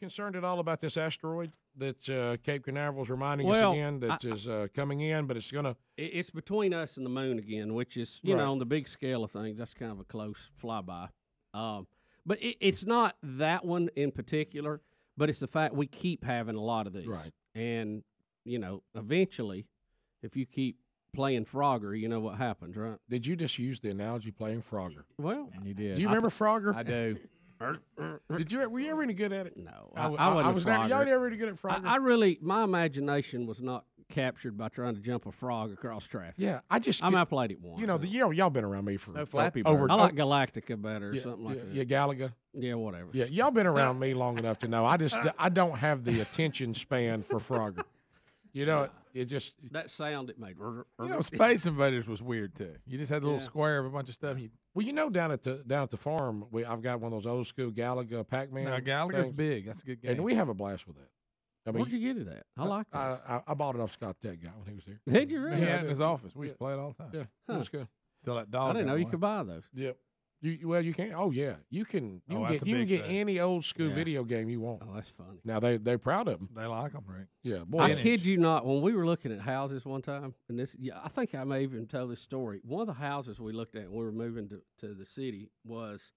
concerned at all about this asteroid that Cape Canaveral's reminding us again that is coming in, but it's going to... It's between us and the moon again, which is, you know, on the big scale of things, that's kind of a close flyby. But it's not that one in particular, but it's the fact we keep having a lot of these. Right. And, you know, eventually, if you keep playing Frogger, you know what happens, right? Did you just use the analogy playing Frogger? Well, you did. Do you remember Frogger? I do. Were you ever any good at it? No, I was never. Y'all never really good at Frogger. I really, my imagination was not captured by trying to jump a frog across traffic. Yeah, I played it once. You know, y'all been around me for over. I like Galactica better, or something like that. Yeah, Galaga. Yeah, whatever. Yeah, y'all been around me long enough to know. I don't have the attention span for Frogger. You know, it just that sound it made. You know, Space Invaders was weird too. You just had a little square of a bunch of stuff. Well, you know, down at the farm, I've got one of those old school Galaga Pac-Man. Now, Galaga's big. That's a good game. And we have a blast with that. I mean, where'd you get it at? I like that. I bought it off Scott Tech guy when he was here. Did you really? He had it in his office. We used to play it all the time. Yeah, it was good. Till that dog. I didn't know you could buy those. Yep. You can. Oh yeah, you can. You can get any old school video game you want. Oh, that's funny. Now they're proud of them. They like them, right? Yeah, boy. I kid you not. When we were looking at houses one time, and I think I may even tell this story. One of the houses we looked at when we were moving to the city was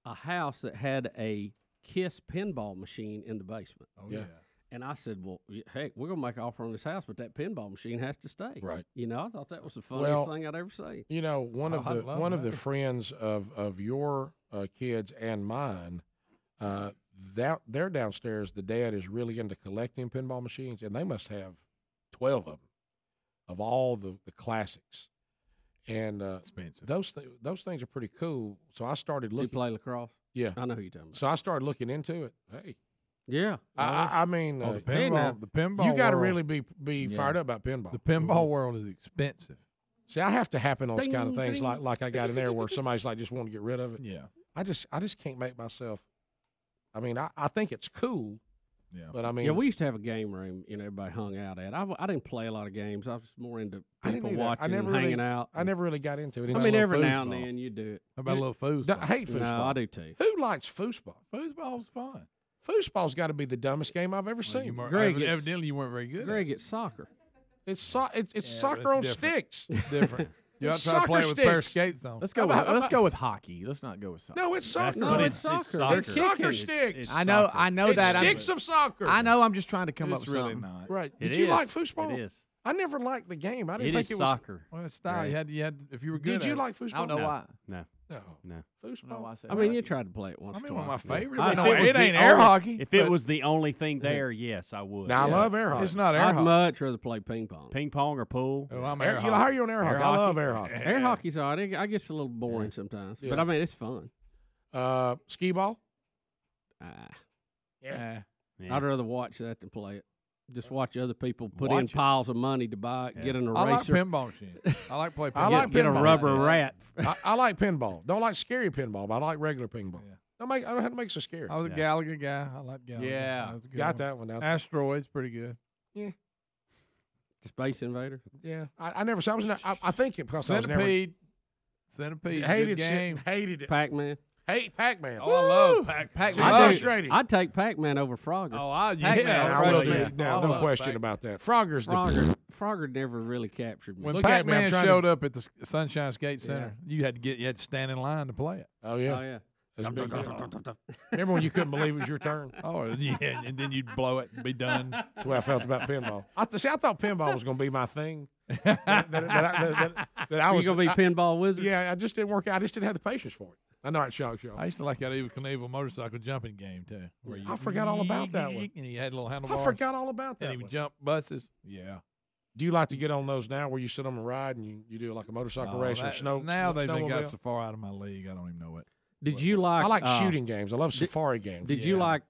a house that had a Kiss pinball machine in the basement. Oh yeah. And I said, well, heck, we're going to make an offer on this house, but that pinball machine has to stay. Right. You know, I thought that was the funniest thing I'd ever seen. You know, one of the friends of your kids and mine, they're downstairs. The dad is really into collecting pinball machines, and they must have 12 of them, of all the classics. And expensive. Those things are pretty cool. So I started looking. Did you play lacrosse? Yeah. I know who you're talking about. So I started looking into it. Hey. Yeah, I mean, the pinball. You got to really be fired up about pinball. The pinball world is expensive. See, I have to happen on those kind of things like I got in there where somebody's like just want to get rid of it. Yeah, I just can't make myself. I mean, I think it's cool. Yeah, but I mean, we used to have a game room. You know, everybody hung out at. I didn't play a lot of games. I was more into people watching, and hanging out. I never really got into it. I mean, every now and then you do it. How about a little foosball? I hate foosball. No, I do too. Who likes foosball? Foosball's fun. Foosball's got to be the dumbest game I've ever seen. Evidently, you weren't very good. Greg, it's soccer. It's soccer on sticks. It's different. You ought to try to play it with a pair of skates on. Let's go with hockey. Let's not go with soccer. No, it's soccer. No, it's soccer. It's soccer sticks. I know that. It's sticks of soccer. I know. I'm just trying to come up with really something. Not. Right. Did you like foosball? It is. I never liked the game. I didn't think it was soccer. Well, it's style. Right. You had. If you were good. Did you like foosball? I don't know why. No. Foosball. I mean, you tried to play it once. I mean, one of my favorites. It ain't air hockey. If it was the only thing there, yes, I would. Now I love air hockey. It's not air hockey. I'd much rather play ping pong. Ping pong or pool. Oh, I'm air hockey. How are you on air hockey? I love air hockey. Air hockey's all right. I guess a little boring sometimes, but I mean, it's fun. Skee ball. Yeah. I'd rather watch that than play it. Just watch other people put in piles of money to buy it, get an eraser. I like pinball machines. I like play pinball. I like get a rubber rat. I like pinball. Don't like scary pinball, but I like regular pinball. Yeah. I don't have to make it so scary. I was a Gallagher guy. I like Gallagher. Yeah. Got that one. Asteroids, pretty good. Yeah. Space Invader. Yeah. I never saw it. I think it because Centipede. Hated game. Hated it. Pac-Man. Hate Pac-Man. Oh, I love Pac-Man. I'd take Pac-Man over Frogger. Oh, no question about that. Frogger never really captured me. When Pac-Man showed up at the Sunshine Skate Center, you had to stand in line to play it. Oh yeah. Remember when you couldn't believe it was your turn? Oh yeah, and then you'd blow it and be done. That's the way I felt about pinball. I thought pinball was going to be my thing. that I was going to be pinball wizard. Yeah, I just didn't work out. I just didn't have the patience for it. I know it shocks y'all. I used to like that Evel Knievel motorcycle jumping game too. Where I forgot all about that one. And you had little handlebars. I forgot all about that. And he would jump buses. Yeah. Do you like to get on those now, where you sit on the ride and you do like a motorcycle race or snow? Now they've got so far out of my league, I don't even know it. Did you like? I like shooting games. I love safari games. Did you like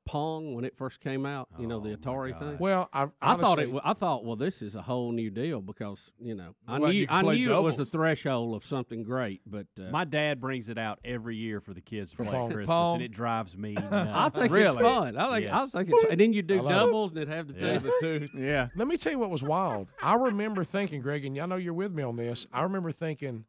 Pong when it first came out? You know, the Atari thing. Well, I thought, well, this is a whole new deal because I knew it was the threshold of something great. But my dad brings it out every year for the kids to play Pong. Christmas, Pong. and it drives me nuts. I think it's fun. I think it's, and then you do doubles and it have the two. Yeah. Let me tell you what was wild. I remember thinking, Greg, and I know you're with me on this. I remember thinking,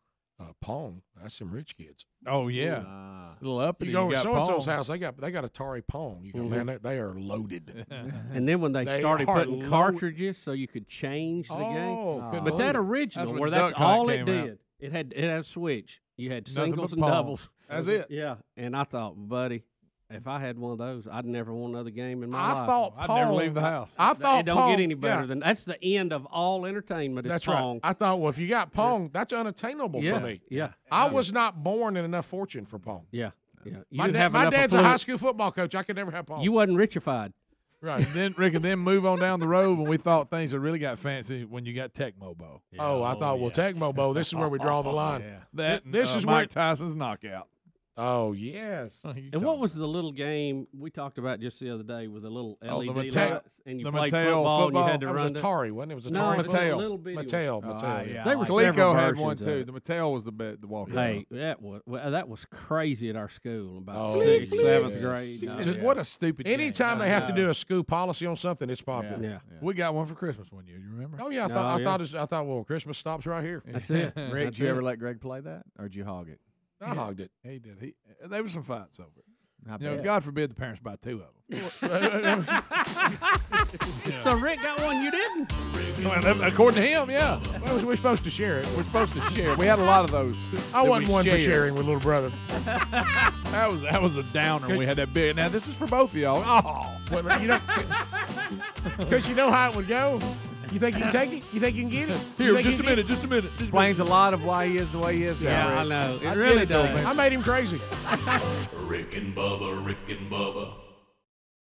Pong. That's some rich kids. Oh yeah, little uppity. You go to got so and so's Pong. house. They got Atari Pong. You go, man, they are loaded. And then when they started are putting low- cartridges so you could change the game. couldn't But that believe it. original, That's when where the that's Duck Hunt all it came out. did, it had a switch. You had Nothing singles but and Pong. doubles. That's it. Yeah, and I thought, buddy, if I had one of those, I'd never want another game in my life. I thought I'd Pong, never leave the house. I thought It don't Pong, get any better yeah, than that's the end of all entertainment. Is that's Pong. right. I thought, well, if you got Pong, that's unattainable Yeah, for me. yeah. I was not born in enough fortune for Pong. Yeah, yeah. You My, didn't have enough dad's a affluence. high school football coach. I could never have Pong. You wasn't richified. right. Then Rick, and then move on down the road when we thought things had really got fancy when you got Tecmo Bowl. Oh, I thought, well, Tecmo Bowl, this is where we draw the line. That This is Mike Tyson's knockout. Oh, yes. And what was the little game we talked about just the other day with the little Oh, the LED Mattel- lights, and you the played Mattel football, and you had football? to That was run. Atari, wasn't it? It was No, Atari. it was a Mattel. little bitty Mattel. one. Mattel. They were several Coleco had one versions of too. it. The Mattel was the walk. Hey, that was crazy at our school about Oh, 6th, yes. 7th grade. Just What a stupid. Anytime game. they have to do a school policy on something, it's popular. Yeah, We got one for Christmas one year. You remember? Oh yeah, I thought well, Christmas stops right here. that's it. Rick, That's did you it. ever let Greg play that, or did you hog it? I hogged it. He did. There was some fights over it. I You know, bet. God forbid the parents buy two of them. So Rick got one you didn't. Well, according to him, yeah. Well, we're supposed to share it. We're supposed to share. We had a lot of those. I that wasn't we one for shared. sharing with little brother. That was a downer. We had that big. Now this is for both of y'all. Oh, Well, you know, because you know how it would go. You think you can take it? You think you can get it? here, You think just you a can minute, just a minute. Explains a lot of why he is the way he is. Yeah, now, I Rick. know. It I really get it, though, does. man. I made him crazy. Rick and Bubba, Rick and Bubba.